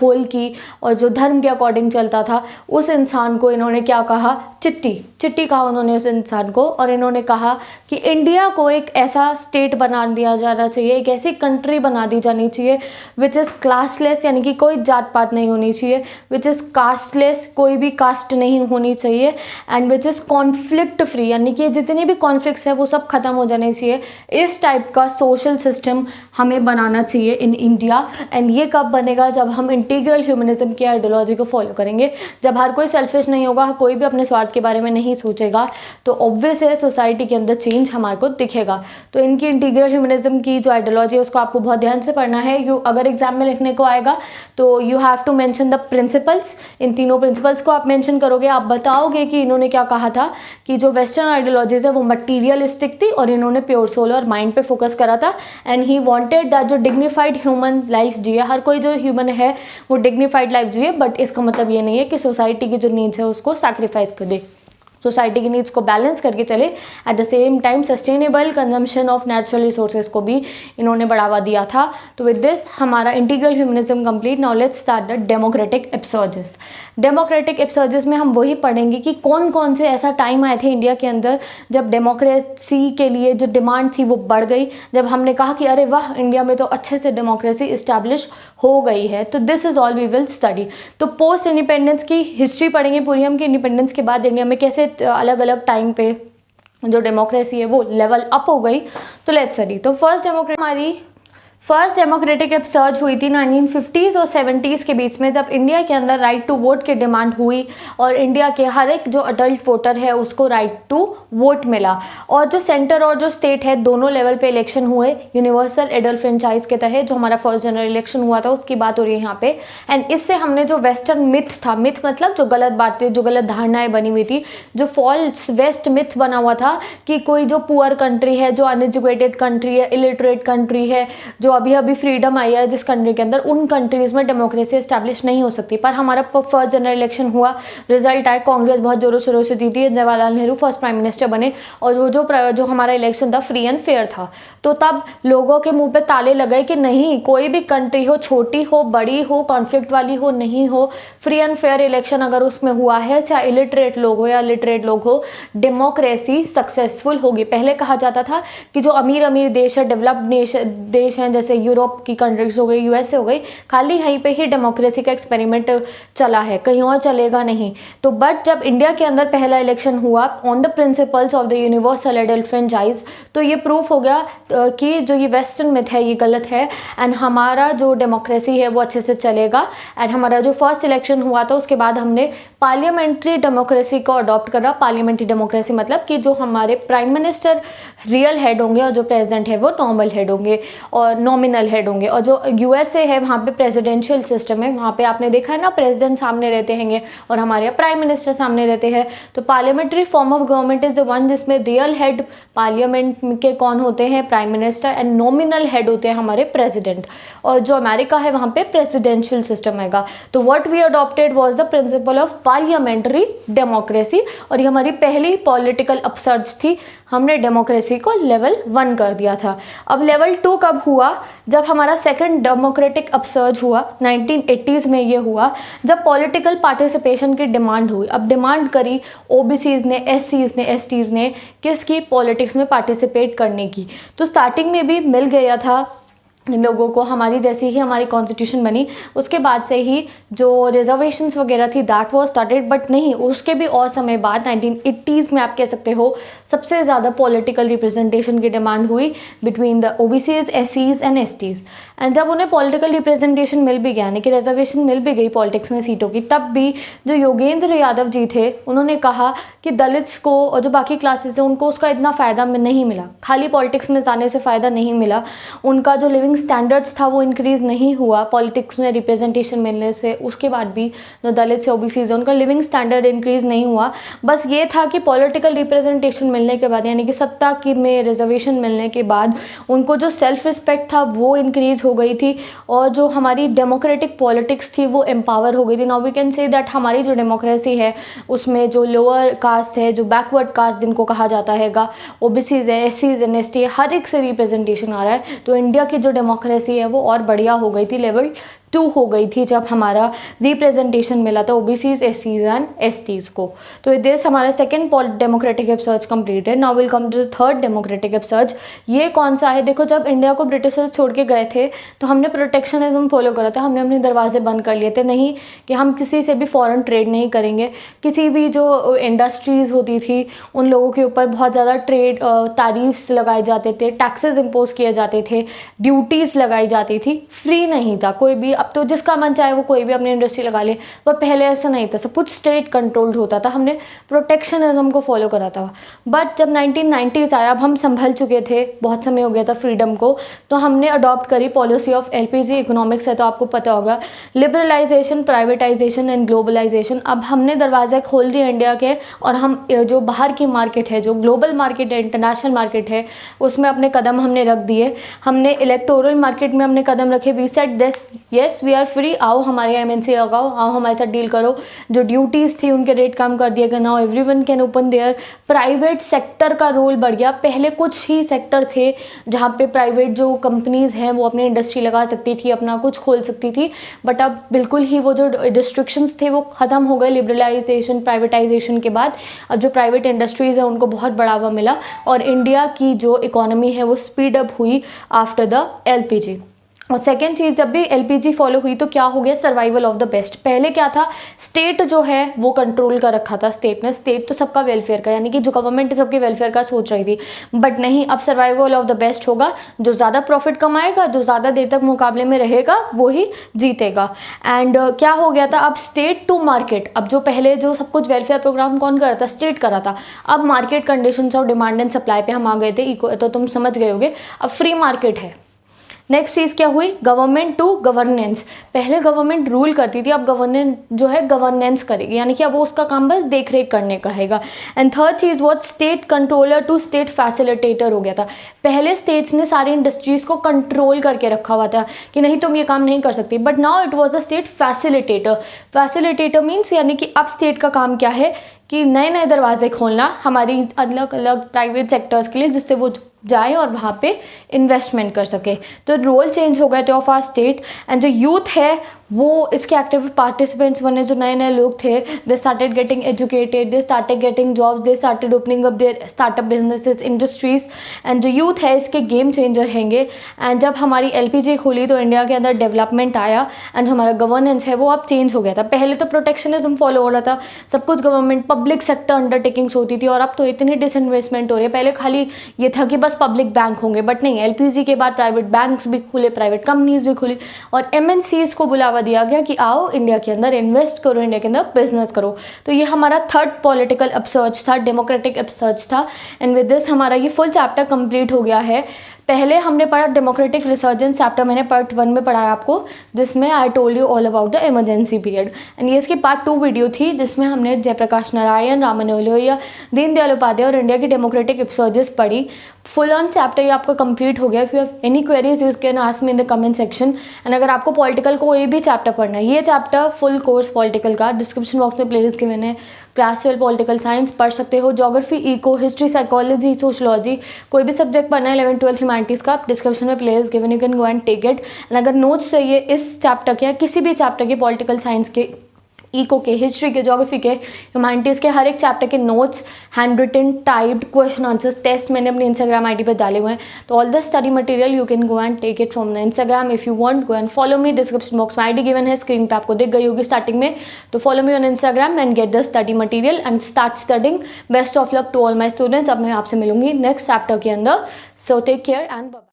होल की और जो धर्म के अकॉर्डिंग चलता था, उस इंसान को इन्होंने क्या कहा? चिट्टी कहा उन्होंने उस इंसान को। और इन्होंने कहा कि इंडिया को एक ऐसा स्टेट बना दिया जाना चाहिए, एक ऐसी कंट्री बना दी जानी चाहिए विच इज़ क्लासलेस, यानी कि कोई जात पात नहीं होनी चाहिए, विच इज़ कास्टलेस, कोई भी कास्ट नहीं होनी चाहिए, and which is conflict free, यानी कि जितनी भी कॉन्फ्लिक्ट्स है वो सब खत्म हो जाने चाहिए। इस टाइप का सोशल सिस्टम हमें बनाना चाहिए इन इंडिया। एंड ये कब बनेगा? जब हम इंटीग्रल ह्यूमनिज्म की आइडियोलॉजी को फॉलो करेंगे, जब हर कोई सेल्फिश नहीं होगा, कोई भी अपने स्वार्थ के बारे में नहीं सोचेगा, तो ऑब्वियस है सोसाइटी के अंदर चेंज हमारे को दिखेगा। तो इनकी इंटीग्रल ह्यूमनिज्म की जो आइडियोलॉजी है उसको आपको बहुत ध्यान से पढ़ना है। अगर एग्जाम में लिखने को आएगा तो you have to mention the principles. इन तीनों प्रिंसिपल्स को आप मेंशन करोगे, आप बताओगे कि इन्होंने क्या कहा था कि जो वेस्टर्न आइडियोलॉजीज है वो मटीरियलिस्टिक थी और इन्होंने प्योर सोल और माइंड पे फोकस करा था। एंड ही वांटेड दैट जो डिग्निफाइड ह्यूमन लाइफ जिए, हर कोई जो ह्यूमन है वो डिग्निफाइड लाइफ जिए, बट इसका मतलब ये नहीं है कि सोसाइटी की जो नीड्स है उसको सैक्रिफाइस कर दे। सोसाइटी की नीड्स को बैलेंस करके चले। Eight the same time sustainable consumption of natural resources को भी इन्होंने बढ़ावा दिया था। तो विद दिस हमारा integral humanism complete. Now let's start the democratic episodes. Democratic episodes में हम वही पढ़ेंगे कि कौन कौन से ऐसा टाइम आए थे इंडिया के अंदर जब डेमोक्रेसी के लिए जो डिमांड थी वो बढ़ गई, जब हमने कहा कि अरे वाह, इंडिया में तो अच्छे से डेमोक्रेसी इस्टेब्लिश हो गई है। तो this is all we will study. तो पोस्ट इंडिपेंडेंस की हिस्ट्री पढ़ेंगे पूरी हम, कि इंडिपेंडेंस के बाद इंडिया में कैसे अलग अलग टाइम पे जो डेमोक्रेसी है वो लेवल अप हो गई। तो लेट्स स्टडी। तो फर्स्ट डेमोक्रेटिक अपसर्ज हुई थी 1950s और 70s के बीच में, जब इंडिया के अंदर राइट टू वोट की डिमांड हुई और इंडिया के हर एक जो अडल्ट वोटर है उसको राइट टू वोट मिला। और जो सेंटर और जो स्टेट है दोनों लेवल पे इलेक्शन हुए यूनिवर्सल एडल्ट फ्रेंचाइज के तहत। जो हमारा फर्स्ट जनरल इलेक्शन हुआ था उसकी बात हो रही है यहाँ पे। एंड इससे हमने जो वेस्टर्न मिथ था, मिथ मतलब जो गलत बातें, जो गलत धारणाएं बनी हुई थी, जो फॉल्स वेस्ट मिथ बना हुआ था कि कोई जो पुअर कंट्री है, जो अनएजुकेटेड कंट्री है, इलिटरेट कंट्री है, जो अभी अभी फ्रीडम आई है जिस कंट्री के अंदर, उन कंट्रीज़ में डेमोक्रेसी एस्टैब्लिश नहीं हो सकती। पर हमारा फर्स्ट जनरल इलेक्शन हुआ, रिजल्ट आए, कांग्रेस बहुत जोरों शोरों से जीती, Jawaharlal Nehru first prime minister बने और जो हमारा इलेक्शन था फ्री एंड फेयर था। तो तब लोगों के मुंह पे ताले लगे कि नहीं, कोई भी कंट्री हो, छोटी हो बड़ी हो, कॉन्फ्लिक्ट वाली हो नहीं हो, फ्री एंड फेयर इलेक्शन अगर उसमें हुआ है, चाहे इलिटरेट लोग हो या लिटरेट लोग हो, डेमोक्रेसी सक्सेसफुल होगी। पहले कहा जाता था कि जो अमीर अमीर देश है, डेवलप्ड देश हैं, जैसे यूरोप की कंट्रीज हो गई, यूएसए हो गई, खाली यहीं पे ही डेमोक्रेसी का एक्सपेरिमेंट चला है, कहीं और चलेगा नहीं। तो बट जब इंडिया के अंदर पहला इलेक्शन हुआ on the principles of the universal adult franchise, तो ये प्रूफ हो गया कि जो ये वेस्टर्न मिथ है ये गलत है एंड हमारा जो डेमोक्रेसी है वो अच्छे से चलेगा। एंड हमारा जो फर्स्ट इलेक्शन हुआ था उसके बाद हमने पार्लियामेंट्री डेमोक्रेसी को अडॉप्ट करा। पार्लियामेंट्री डेमोक्रेसी मतलब कि जो हमारे प्राइम मिनिस्टर रियल हेड होंगे और जो प्रेसिडेंट है वो नॉर्मल हेड होंगे और नॉमिनल हेड होंगे। और जो यूएसए है वहाँ पे प्रेसिडेंशियल सिस्टम है, वहाँ पे आपने देखा है ना, प्रेसिडेंट सामने रहते हैं और हमारे प्राइम मिनिस्टर सामने रहते हैं। तो parliamentary form of government is the one जिसमें रियल हेड पार्लियामेंट के कौन होते हैं, prime minister, and nominal head होते हैं हमारे प्रेसिडेंट। और जो अमेरिका है वहाँ पे प्रेसिडेंशियल सिस्टम है। तो what we adopted was the principle of parliamentary democracy और ये हमारी पहली पॉलिटिकल अपसर्ज थी। हमने डेमोक्रेसी को लेवल 1 कर दिया था। अब लेवल 2 कब हुआ? जब हमारा सेकंड डेमोक्रेटिक अपसर्ज हुआ 1980s में। ये हुआ जब पॉलिटिकल पार्टिसिपेशन की डिमांड हुई। अब डिमांड करी ओबीसीज ने, एससीज ने, एसटीज ने, किसकी? पॉलिटिक्स में पार्टिसिपेट करने की। तो स्टार्टिंग में भी मिल गया था इन लोगों को, हमारी जैसी ही हमारी कॉन्स्टिट्यूशन बनी उसके बाद से ही जो रिजर्वेशंस वगैरह थी दैट वाज स्टार्टेड। बट नहीं, उसके भी और समय बाद 1980s में आप कह सकते हो सबसे ज़्यादा पॉलिटिकल रिप्रेजेंटेशन की डिमांड हुई बिटवीन द ओबीसीज, एससीज एंड एसटीज। एंड जब उन्हें पॉलिटिकल रिप्रेजेंटेशन मिल भी गया, यानी कि रिजर्वेशन मिल भी गई पॉलिटिक्स में सीटों की, तब भी जो योगेंद्र यादव जी थे उन्होंने कहा कि दलित्स को और जो बाकी क्लासेस हैं उनको उसका इतना फ़ायदा नहीं मिला, खाली पॉलिटिक्स में जाने से फ़ायदा नहीं मिला, उनका जो लिविंग स्टैंडर्ड्स था वो इंक्रीज़ नहीं हुआ पॉलिटिक्स में रिप्रेजेंटेशन मिलने से। उसके बाद भी जो दलित से ओबीसी है उनका लिविंग स्टैंडर्ड इंक्रीज़ नहीं हुआ। बस ये था कि पॉलिटिकल रिप्रेजेंटेशन मिलने के बाद, यानी कि सत्ता की में रिजर्वेशन मिलने के बाद उनको जो सेल्फ रिस्पेक्ट था वो इंक्रीज़ हो गई थी और जो हमारी डेमोक्रेटिक पॉलिटिक्स थी वो एम्पावर हो गई थी। Now we can say that हमारी जो डेमोक्रेसी है उसमें जो लोअर कास्ट है, जो बैकवर्ड कास्ट जिनको कहा जाता है, ओबीसीज है, एससीज एंड एसटी, हर एक से रिप्रेजेंटेशन आ रहा है। तो इंडिया की जो डेमोक्रेसी है वो और बढ़िया हो गई थी, लेवल 2 हो गई थी जब हमारा रिप्रेजेंटेशन मिला था ओबीसीज, एससीज एंड एसटीज को। तो दिस हमारा सेकंड डेमोक्रेटिक अपसर्ज कंप्लीट है। Now will come to the third democratic upsurge. ये कौन सा है? देखो, जब इंडिया को ब्रिटिशर्स छोड़ के गए थे तो हमने प्रोटेक्शनिज्म फॉलो करा था, हमने अपने दरवाजे बंद कर लिए थे, नहीं कि हम किसी से भी फॉरेन ट्रेड नहीं करेंगे। किसी भी जो इंडस्ट्रीज़ होती थी उन लोगों के ऊपर बहुत ज़्यादा ट्रेड तारीफ्स लगाए जाते थे, टैक्सेस इम्पोज किए जाते थे, ड्यूटीज़ लगाई जाती थी, फ्री नहीं था कोई भी। अब तो जिसका मन चाहे वो कोई भी अपनी इंडस्ट्री लगा ले, पर पहले ऐसा नहीं था, सब कुछ स्टेट कंट्रोल्ड होता था, हमने प्रोटेक्शनिज्म को फॉलो करा था। बट जब 1990s आया, अब हम संभल चुके थे, बहुत समय हो गया था फ्रीडम को, तो हमने अडॉप्ट करी पॉलिसी ऑफ एलपीजी। इकोनॉमिक्स है तो आपको पता होगा, लिबरलाइजेशन, प्राइवेटाइजेशन एंड ग्लोबलाइजेशन। अब हमने दरवाजे खोल दिए इंडिया के और हम जो बाहर की मार्केट है, जो ग्लोबल मार्केट है, इंटरनेशनल मार्केट है, उसमें अपने कदम हमने रख दिए। हमने इलेक्टोरल मार्केट में अपने कदम रखे। We said this, yes we are free, आओ हमारे एमएनसी लगाओ, आओ हमारे साथ डील करो। जो ड्यूटीज़ थी उनके रेट कम कर दिए गए। Now everyone can open there. Private sector का रोल बढ़ गया। पहले कुछ ही सेक्टर थे जहाँ पे प्राइवेट जो कंपनीज़ हैं वो अपनी इंडस्ट्री लगा सकती थी, अपना कुछ खोल सकती थी, बट अब बिल्कुल ही वो जो रिस्ट्रिक्शंस थे वो ख़त्म हो गए लिबरलाइजेशन, प्राइवेटाइजेशन के बाद। अब जो प्राइवेट इंडस्ट्रीज़ है उनको बहुत बढ़ावा मिला और इंडिया की जो इकोनॉमी है वो स्पीड अप हुई आफ्टर द एलपीजी। और सेकेंड चीज़, जब भी एलपीजी फॉलो हुई तो क्या हो गया? Survival of the best. पहले क्या था? स्टेट जो है वो कंट्रोल कर रखा था स्टेट ने। स्टेट तो सबका वेलफेयर का, यानी कि जो गवर्नमेंट सबके वेलफेयर का सोच रही थी, बट नहीं, अब सर्वाइवल ऑफ द बेस्ट होगा। जो ज़्यादा प्रॉफिट कमाएगा, जो ज़्यादा देर तक मुकाबले में रहेगा, वो ही जीतेगा। एंड क्या हो गया था? अब स्टेट टू मार्केट। अब जो पहले जो सब कुछ वेलफेयर प्रोग्राम कौन कर रहा था? स्टेट कर रहा था। अब मार्केट कंडीशंस और डिमांड एंड सप्लाई पे हम आ गए थे, तो तुम समझ गए होगे, अब फ्री मार्केट है। नेक्स्ट चीज़ क्या हुई? Government to governance. पहले गवर्नमेंट रूल करती थी, अब गवर्नेंस जो है गवर्नेंस करेगी, यानी कि अब वो उसका काम बस देख रेख करने का हैगा। एंड थर्ड चीज़ वो state controller to state facilitator हो गया था। पहले स्टेट्स ने सारी इंडस्ट्रीज़ को कंट्रोल करके रखा हुआ था कि नहीं तुम ये काम नहीं कर सकती, but now it was a state facilitator. Facilitator means यानी कि अब स्टेट का काम क्या है कि नए नए दरवाजे खोलना हमारी अलग अलग प्राइवेट सेक्टर्स के लिए, जिससे वो जाए और वहाँ पे इन्वेस्टमेंट कर सके। तो रोल चेंज हो गए थे ऑफ आवर स्टेट। एंड जो यूथ है वो इसके एक्टिव पार्टिसिपेंट्स बने। जो नए नए लोग थे, they started getting educated, they started getting jobs, they started opening up their startup businesses, industries. And जो यूथ है इसके गेम चेंजर हैंगे। एंड जब हमारी एलपीजी खुली तो इंडिया के अंदर डेवलपमेंट आया एंड जो हमारा गवर्नेंस है वो अब चेंज हो गया था। पहले तो प्रोटेक्शनिज्म फॉलो हो रहा था, सब कुछ गवर्नमेंट पब्लिक सेक्टर अंडरटेकिंग्स होती थी, और अब तो इतनी डिसइन्वेस्टमेंट हो रही है। पहले खाली ये था कि बस पब्लिक बैंक होंगे, बट नहीं, एलपीजी के बाद प्राइवेट बैंक्स भी खुले, प्राइवेट कंपनीज भी खुली, और एमएनसीज को बुलावा दिया गया कि आओ इंडिया के अंदर इन्वेस्ट करो, इंडिया के अंदर बिजनेस करो। तो ये हमारा थर्ड पॉलिटिकल अपसर्ज था, डेमोक्रेटिक अपसर्ज था। एंड विद दिस हमारा ये फुल चैप्टर कंप्लीट हो गया है। पहले हमने पढ़ा डेमोक्रेटिक रिसर्जेंस चैप्टर, मैंने पार्ट 1 में पढ़ाया आपको, जिसमें I told you all about the emergency period. And ये इसकी पार्ट 2 वीडियो थी जिसमें हमने जयप्रकाश नारायण, राममनोहर लोहिया, दीनदयाल उपाध्याय और इंडिया की डेमोक्रेटिक अपसर्जेस पढ़ी। फुल ऑन चैप्टर ये आपका कंप्लीट हो गया। If you have any queries you can ask me in the comment section. And अगर आपको पॉलिटिकल कोई भी चैप्टर पढ़ना है, ये चैप्टर फुल कोर्स पॉलिटिकल का डिस्क्रिप्शन बॉक्स में प्लेलिस्ट गिवन है। क्लास 12 पॉलिटिकल साइंस पढ़ सकते हो, geography, eco, history, psychology, sociology, कोई भी सब्जेक्ट पढ़ना है 11th 12th ह्यूमैनिटीज़ का, डिस्क्रिप्शन में playlist given, you can go and take it. And अगर नोट्स चाहिए इस चैप्टर के या किसी भी चैप्टर के, पॉलिटिकल साइंस के, इको के, हिस्ट्री के, ज्योग्राफी के, ह्यूमैनिटीज़ के, हर एक चैप्टर के notes, handwritten, typed question answers, test मैंने अपने इंस्टाग्राम आईडी पे डाले हुए हैं। तो all the study material you can go and take it from the Instagram. If you want go and follow me, description box में ID given है, screen पे आपको दिख गई होगी स्टार्टिंग में। तो follow me on Instagram and get the study material and start studying. Best of luck to all my students. अब मैं आपसे मिलूंगी नेक्स्ट चैप्टर के अंदर। So take care and bye.